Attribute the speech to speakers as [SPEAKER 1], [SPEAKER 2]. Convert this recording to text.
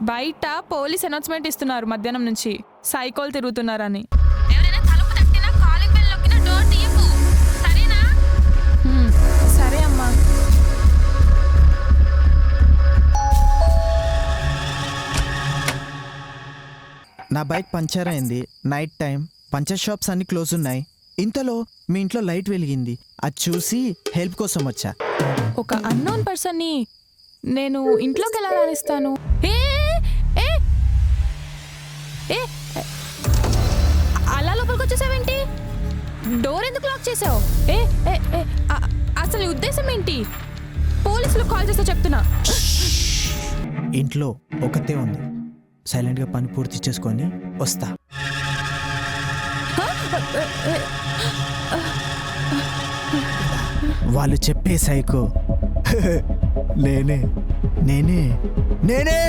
[SPEAKER 1] బయట police announcement ఇస్తున్నారు మధ్యాహ్నం నుంచి సైకోలు తిరుగుతున్నారని.
[SPEAKER 2] ఎవరైనా తలుపు తట్టినా కాలింగ్ బెల్ నొక్కినా డోర్ తీయకు, సరేనా?
[SPEAKER 1] సరే అమ్మా.
[SPEAKER 3] నా బైక్ పంచర్ అయింది. నైట్ టైం, పంచర్ షాప్స్ అన్ని క్లోజ్ ఉన్నాయి. ఇంతలో మీ ఇంట్లో లైట్ వెలిగింది. అది చూసి హెల్ప్ కోసం వచ్చా.
[SPEAKER 1] ఒక అన్నోన్ పర్సన్ని నేను ఇంట్లోకి ఎలా రానిస్తాను? అలా లోపలికి వచ్చేసావేంటి? డోర్ ఎందుకు లాక్ చేసావు? అసలు నీ ఉద్దేశం ఏంటి? పోలీసులకు కాల్ చేస్తా చెప్తున్నా.
[SPEAKER 3] ఇంట్లో ఒకతే ఉంది. సైలెంట్గా పని పూర్తి చేసుకొని వస్తా. వాళ్ళు చెప్పే సైకో నేనే నేనే నేనే.